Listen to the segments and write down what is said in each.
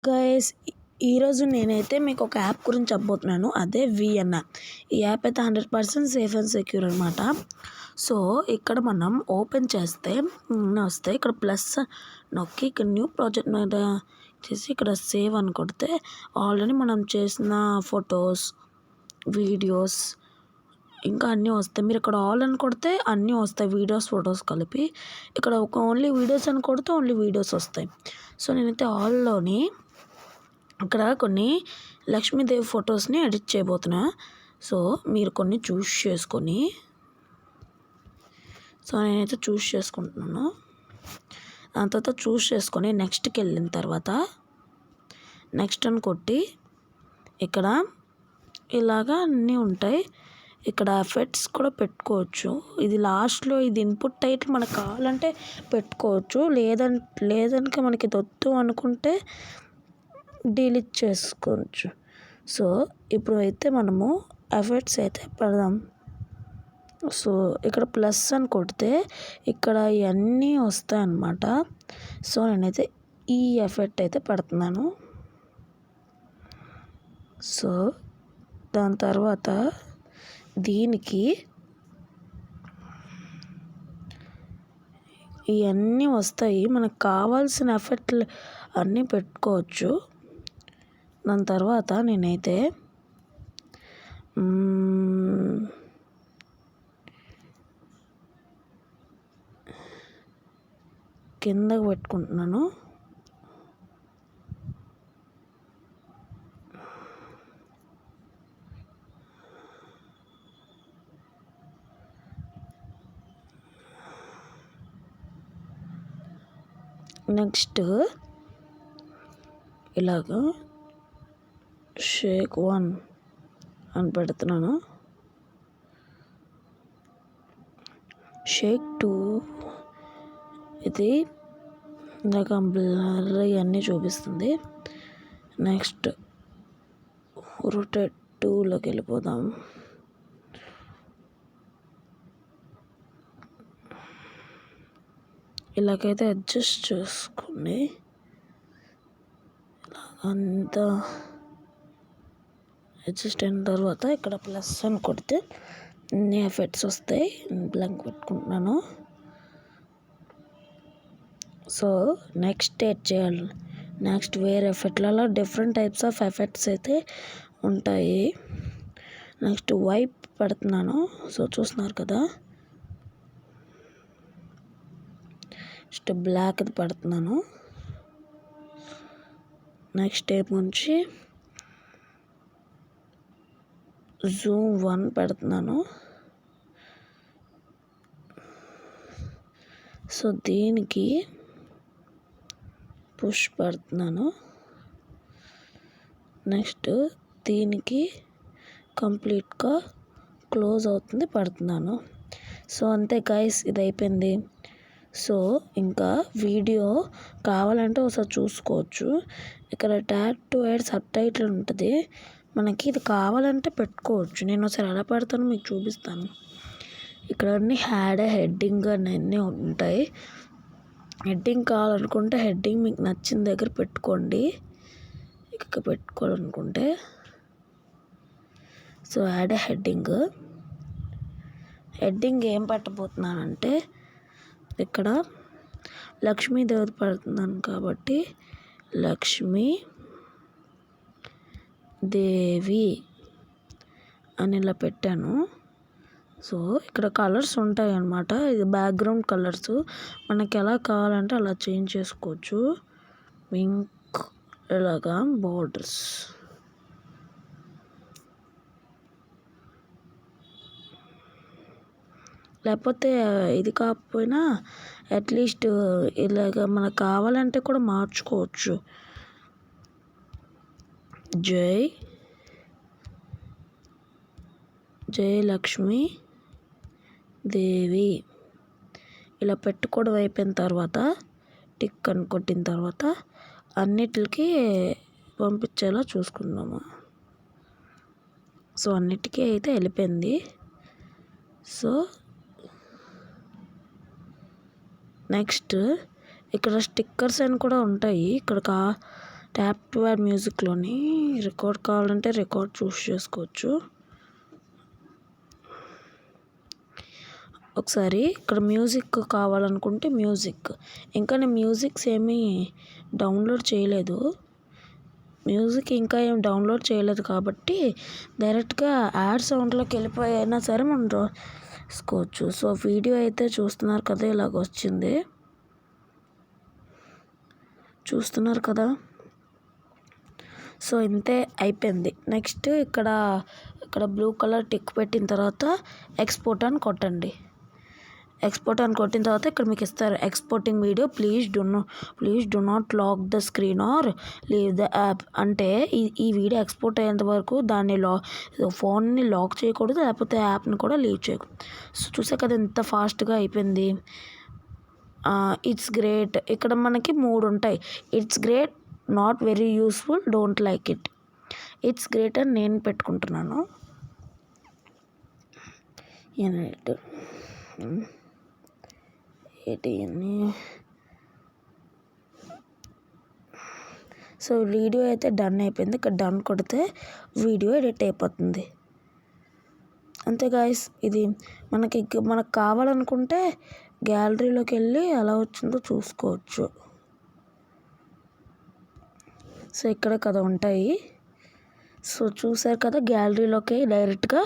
Guys ఈరోజు నేనైతే మీకు ఒక యాప్ గురించి చెప్పబోతున్నాను. అదే విఎన్ఆర్. ఈ యాప్ అయితే 100% సేఫ్ అండ్ సెక్యూర్ అనమాట. సో ఇక్కడ మనం ఓపెన్ చేస్తే వస్తాయి. ఇక్కడ ప్లస్ నొక్కి ఇక్కడ న్యూ ప్రాజెక్ట్ మీద చేసి ఇక్కడ సేవ్ అని కొడితే ఆల్రెడీ మనం చేసిన ఫొటోస్, వీడియోస్ ఇంకా అన్నీ వస్తాయి. మీరు ఇక్కడ ఆల్ అని కొడితే అన్నీ వస్తాయి, వీడియోస్, ఫొటోస్ కలిపి. ఇక్కడ ఒక ఓన్లీ వీడియోస్ అని కొడితే ఓన్లీ వీడియోస్ వస్తాయి. సో నేనైతే ఆల్లోని ఇక్కడ కొన్ని లక్ష్మీదేవి ఫొటోస్ని ఎడిట్ చేయబోతున్నా. సో మీరు కొన్ని చూస్ చేసుకొని, సో నేనైతే చూస్ చేసుకుంటున్నాను. దాని తర్వాత చూస్ చేసుకొని నెక్స్ట్కి వెళ్ళిన తర్వాత నెక్స్ట్ అని కొట్టి ఇక్కడ ఇలాగా అన్నీ ఉంటాయి. ఇక్కడ ఎఫెక్ట్స్ కూడా పెట్టుకోవచ్చు. ఇది లాస్ట్లో ఇది ఇన్పుట్ టైటిల్ మనకు కావాలంటే పెట్టుకోవచ్చు, లేదంటే మనకి ఇది వద్దు అనుకుంటే డిలీట్ చేసుకోవచ్చు. సో ఇప్పుడు అయితే మనము ఎఫెక్ట్స్ అయితే పెడదాం. సో ఇక్కడ ప్లస్ అని కొడితే ఇక్కడ ఇవన్నీ వస్తాయి అన్నమాట. సో నేనైతే ఈ ఎఫెక్ట్ అయితే పెడుతున్నాను. సో దాని తర్వాత దీనికి ఇవన్నీ వస్తాయి. మనకు కావాల్సిన ఎఫెక్ట్లు అన్నీ పెట్టుకోవచ్చు. దాని తర్వాత నేనైతే కిందకు పెట్టుకుంటున్నాను. నెక్స్ట్ ఇలాగా షేక్ 1 అని పెడుతున్నాను. షేక్ 2 ఇది ఇందాక బ్లర్ ఇవన్నీ చూపిస్తుంది. నెక్స్ట్ రొటేట్ 2లోకి వెళ్ళిపోదాం. ఇలాగైతే అడ్జస్ట్ చేసుకోండి. అంతా అడ్జస్ట్ అయిన తర్వాత ఇక్కడ ప్లస్ అని కొడితే అన్ని ఎఫెక్ట్స్ వస్తాయి. బ్లాంక్ పెట్టుకుంటున్నాను. సో నెక్స్ట్ ఏడ్ చేయాలి. నెక్స్ట్ వేరే ఎఫెక్ట్లలో డిఫరెంట్ టైప్స్ ఆఫ్ ఎఫెక్ట్స్ అయితే ఉంటాయి. నెక్స్ట్ వైప్ పెడుతున్నాను. సో చూస్తున్నారు కదా, నెక్స్ట్ బ్లాక్ది పెడుతున్నాను. నెక్స్ట్ ఏముంచి జూమ్ 1 పెడుతున్నాను. సో దీనికి పుష్ పెడుతున్నాను. నెక్స్ట్ దీనికి కంప్లీట్గా క్లోజ్ అవుతుంది పెడుతున్నాను. సో అంతే గైస్, ఇది అయిపోయింది. సో ఇంకా వీడియో కావాలంటే ఒకసారి చూసుకోవచ్చు. ఇక్కడ tag to add sub title ఉంటుంది. మనకి ఇది కావాలంటే పెట్టుకోవచ్చు. నేను ఒకసారి ఎలా పెడతానో మీకు చూపిస్తాను. ఇక్కడ అన్ని హెడ్డింగ్ అన్నీ ఉంటాయి. హెడ్డింగ్ కావాలనుకుంటే హెడ్డింగ్ మీకు నచ్చిన దగ్గర పెట్టుకోండి. ఇక్కడ పెట్టుకోవాలనుకుంటే సో యాడ్ హెడ్డింగ్ ఏం పెట్టబోతున్నానంటే ఇక్కడ లక్ష్మీదేవి పెడుతున్నాను కాబట్టి లక్ష్మీదేవి అని ఇలా పెట్టాను. సో ఇక్కడ కలర్స్ ఉంటాయి అన్నమాట. ఇది బ్యాక్గ్రౌండ్ కలర్స్. మనకి ఎలా కావాలంటే అలా చేంజ్ చేసుకోవచ్చు. పింక్ ఇలాగా బోర్డర్స్. లేకపోతే ఇది కాకపోయినా అట్లీస్ట్ ఇలాగ మనకు కావాలంటే కూడా మార్చుకోవచ్చు. జై లక్ష్మీ దేవి ఇలా పెట్టుకోవడం అయిపోయిన తర్వాత టిక్ అని కొట్టిన తర్వాత అన్నిటికీ పంపించేలా చూసుకుందాము. సో అన్నిటికీ అయితే వెళ్ళిపోయింది. సో నెక్స్ట్ ఇక్కడ స్టిక్కర్స్ అని కూడా ఉంటాయి. ఇక్కడ ట్యాప్ టు యాడ్ మ్యూజిక్లోని రికార్డ్ కావాలంటే రికార్డ్ చూస్ చేసుకోవచ్చు. ఒకసారి ఇక్కడ మ్యూజిక్ కావాలనుకుంటే మ్యూజిక్, ఇంకా నేను మ్యూజిక్స్ ఏమీ డౌన్లోడ్ చేయలేదు. మ్యూజిక్ ఇంకా ఏం డౌన్లోడ్ చేయలేదు కాబట్టి డైరెక్ట్గా యాడ్ సౌండ్లోకి వెళ్ళిపోయినా సరే మనం రాసుకోవచ్చు. సో వీడియో అయితే చూస్తున్నారు కదా, ఇలాగ వచ్చింది, చూస్తున్నారు కదా. సో ఇంతే, అయిపోయింది. నెక్స్ట్ ఇక్కడ బ్లూ కలర్ టిక్ పెట్టిన తర్వాత ఎక్స్పోర్ట్ అని కొట్టండి. ఎక్స్పోర్ట్ అని కొట్టిన తర్వాత ఇక్కడ మీకు ఇస్తారు exporting video please do not lock the screen or leave the app. అంటే ఈ వీడియో ఎక్స్పోర్ట్ అయ్యేంత వరకు దాన్ని ఫోన్ని లాక్ చేయకూడదు, లేకపోతే యాప్ని కూడా లీవ్ చేయకూడదు. సో చూసా కదా ఎంత ఫాస్ట్గా అయిపోయింది. ఇట్స్ గ్రేట్, ఇక్కడ మనకి 3 ఉంటాయి. It's great, not very useful, don't like it. It's great అని నేను పెట్టుకుంటున్నాను. సో వీడియో అయితే డన్ అయిపోయింది. ఇక్కడ డన్ కొడితే వీడియో ఎడిట్ అయిపోతుంది. అంతే గాయస్, ఇది మనకు కావాలనుకుంటే గ్యాలరీలోకి వెళ్ళి ఎలా వచ్చిందో చూసుకోవచ్చు. సో ఇక్కడ కదా ఉంటాయి. సో చూసారు కదా, గ్యాలరీలోకి డైరెక్ట్గా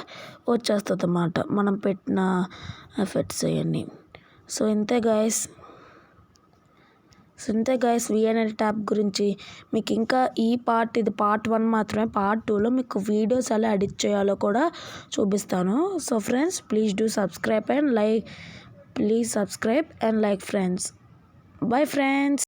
వచ్చేస్తుంది అన్నమాట మనం పెట్టిన ఎఫెక్ట్స్ అవన్నీ. సో ఇంతే గాయస్, VN ట్యాబ్ గురించి మీకు ఇంకా ఇది పార్ట్ 1 మాత్రమే. పార్ట్ 2లో మీకు వీడియోస్ ఎలా ఎడిట్ చేయాలో కూడా చూపిస్తాను. So friends, please subscribe and like friends. Bye friends.